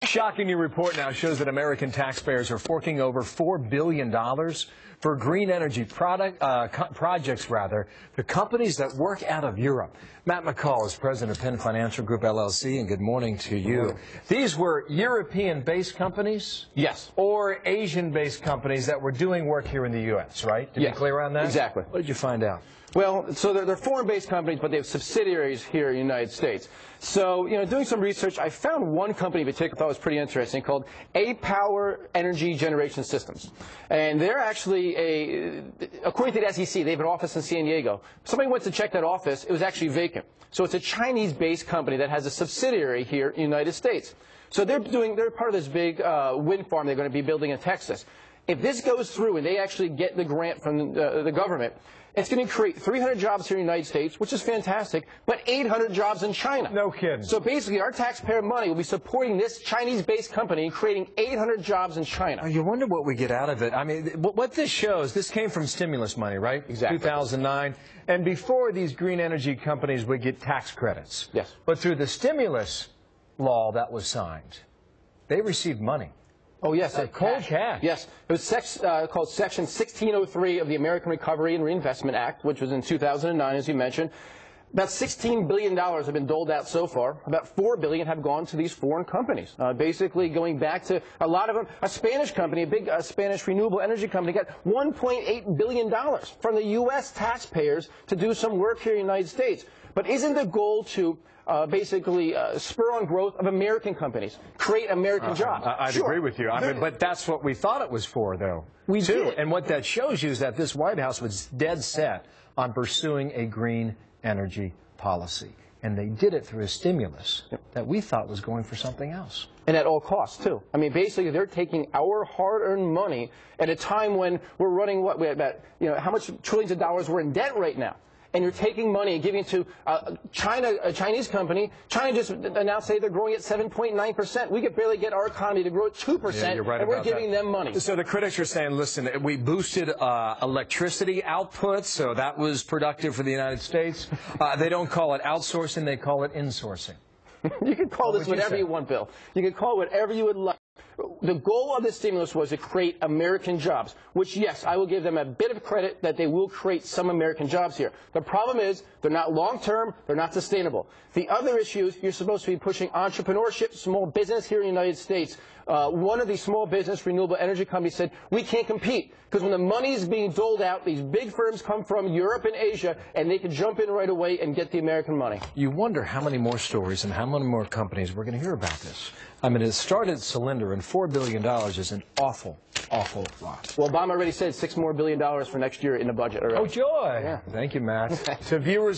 Shocking new report now shows that American taxpayers are forking over $4 billion for green energy projects, to companies that work out of Europe. Matt McCall is president of Penn Financial Group, LLC, and good morning to you. These were European-based companies? Yes. Or Asian-based companies that were doing work here in the U.S., right? To be clear on that? Exactly. What did you find out? Well, so they're foreign-based companies, but they have subsidiaries here in the United States. So, doing some research, I found one company in particular I thought was pretty interesting called A-Power Energy Generation Systems. And they're actually, according to the SEC, they have an office in San Diego. Somebody went to check that office. It was actually vacant. So it's a Chinese-based company that has a subsidiary here in the United States. So they're part of this big wind farm they're going to be building in Texas. If this goes through and they actually get the grant from the government, it's going to create 300 jobs here in the United States, which is fantastic, but 800 jobs in China. No kidding. So basically, our taxpayer money will be supporting this Chinese-based company and creating 800 jobs in China. Oh, you wonder what we get out of it. I mean, what this shows, this came from stimulus money, right? Exactly. 2009. And before, these green energy companies would get tax credits. Yes. But through the stimulus law that was signed, they received money. Oh, yes. Cold cash. Yes. It was called Section 1603 of the American Recovery and Reinvestment Act, which was in 2009, as you mentioned. About $16 billion have been doled out so far. About $4 billion have gone to these foreign companies. Basically, going back to a lot of them, a Spanish company, a big Spanish renewable energy company, got $1.8 billion from the U.S. taxpayers to do some work here in the United States. But isn't the goal to basically spur on growth of American companies, create American jobs? I'd agree with you. I mean, but that's what we thought it was for, though. We did. And what that shows you is that this White House was dead set on pursuing a green energy policy. And they did it through a stimulus that we thought was going for something else. And at all costs, too. I mean, basically, they're taking our hard-earned money at a time when we're running what? We're about, how much trillions of dollars we're in debt right now. And you're taking money and giving it to China, a Chinese company. China just announced they're growing at 7.9%. We could barely get our economy to grow at 2%, yeah, you're right, and we're giving them money. So the critics are saying, listen, we boosted electricity output, so that was productive for the United States. They don't call it outsourcing, they call it insourcing. You can call this whatever you want, Bill. You can call it whatever you would like. The goal of the stimulus was to create American jobs, which, yes, I will give them a bit of credit that they will create some American jobs here. The problem is they're not long-term, they're not sustainable. The other issue is you're supposed to be pushing entrepreneurship, small business here in the United States. One of these small business renewable energy companies said, we can't compete because when the money is being doled out, these big firms come from Europe and Asia, and they can jump in right away and get the American money. You wonder how many more stories and how many more companies we're going to hear about this. I mean, it started at Cylinder, and $4 billion is an awful, awful lot. Well, Obama already said $6 more billion for next year in the budget already. Oh, joy. Yeah. Thank you, Matt. To viewers